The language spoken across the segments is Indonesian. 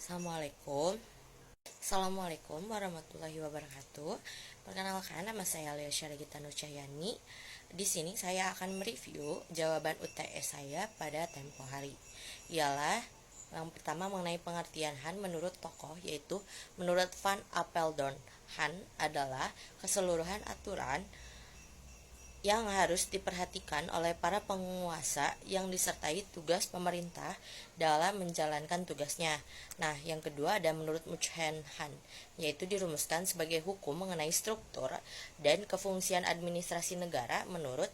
Assalamualaikum warahmatullahi wabarakatuh. Perkenalkan, nama saya Lea Syarigita Nur Cahyani. Di sini saya akan mereview jawaban UTS saya pada tempo hari. Ialah yang pertama mengenai pengertian Han menurut tokoh, yaitu menurut Van Apeldoorn. Han adalah keseluruhan aturan yang harus diperhatikan oleh para penguasa yang disertai tugas pemerintah dalam menjalankan tugasnya. Nah, yang kedua ada menurut Mukhen Han, yaitu dirumuskan sebagai hukum mengenai struktur dan kefungsian administrasi negara menurut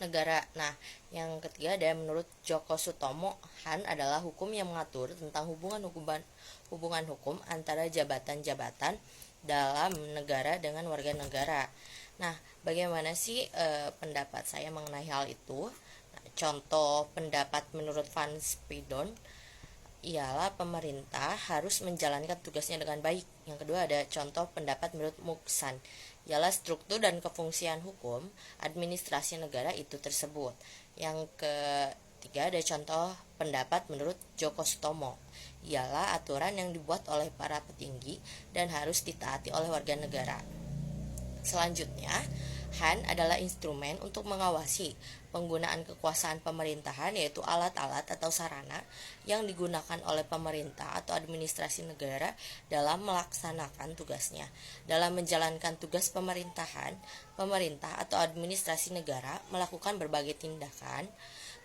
negara. Nah, yang ketiga ada menurut Djoko Sutomo. Han adalah hukum yang mengatur tentang hubungan hukum antara jabatan-jabatan dalam negara dengan warga negara. Nah, bagaimana sih pendapat saya mengenai hal itu? Nah, contoh pendapat menurut Van Spidon ialah pemerintah harus menjalankan tugasnya dengan baik. Yang kedua ada contoh pendapat menurut Muksan, ialah struktur dan kefungsian hukum administrasi negara itu tersebut. Yang ketiga ada contoh pendapat menurut Djoko Sutomo, ialah aturan yang dibuat oleh para petinggi dan harus ditaati oleh warga negara. Selanjutnya, Han adalah instrumen untuk mengawasi penggunaan kekuasaan pemerintahan, yaitu alat-alat atau sarana yang digunakan oleh pemerintah atau administrasi negara dalam melaksanakan tugasnya. Dalam menjalankan tugas pemerintahan, pemerintah atau administrasi negara melakukan berbagai tindakan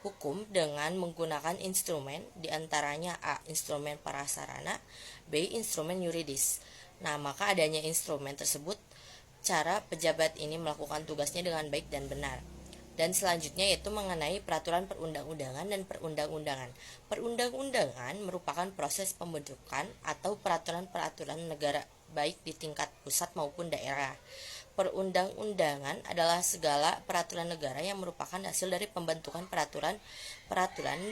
hukum dengan menggunakan instrumen, diantaranya A. Instrumen prasarana, B. Instrumen yuridis. Nah, maka adanya instrumen tersebut cara pejabat ini melakukan tugasnya dengan baik dan benar. Dan selanjutnya yaitu mengenai peraturan perundang-undangan dan perundang-undangan. Perundang-undangan merupakan proses pembentukan atau peraturan-peraturan negara baik di tingkat pusat maupun daerah. Perundang-undangan adalah segala peraturan negara yang merupakan hasil dari pembentukan peraturan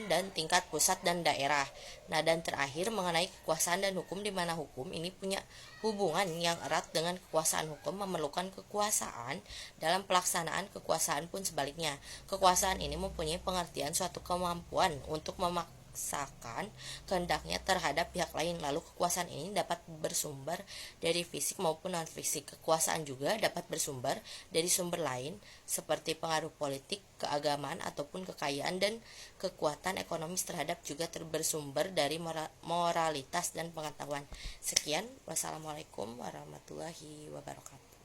dan tingkat pusat dan daerah. Nah, dan terakhir mengenai kekuasaan dan hukum, di mana hukum ini punya hubungan yang erat dengan kekuasaan. Hukum memerlukan kekuasaan dalam pelaksanaan, kekuasaan pun sebaliknya. Kekuasaan ini mempunyai pengertian suatu kemampuan untuk memaksakan kehendaknya terhadap pihak lain. Lalu kekuasaan ini dapat bersumber dari fisik maupun non-fisik. Kekuasaan juga dapat bersumber dari sumber lain seperti pengaruh politik, keagamaan, ataupun kekayaan, dan kekuatan ekonomis terhadap juga bersumber dari moralitas dan pengetahuan. Sekian, wassalamualaikum warahmatullahi wabarakatuh.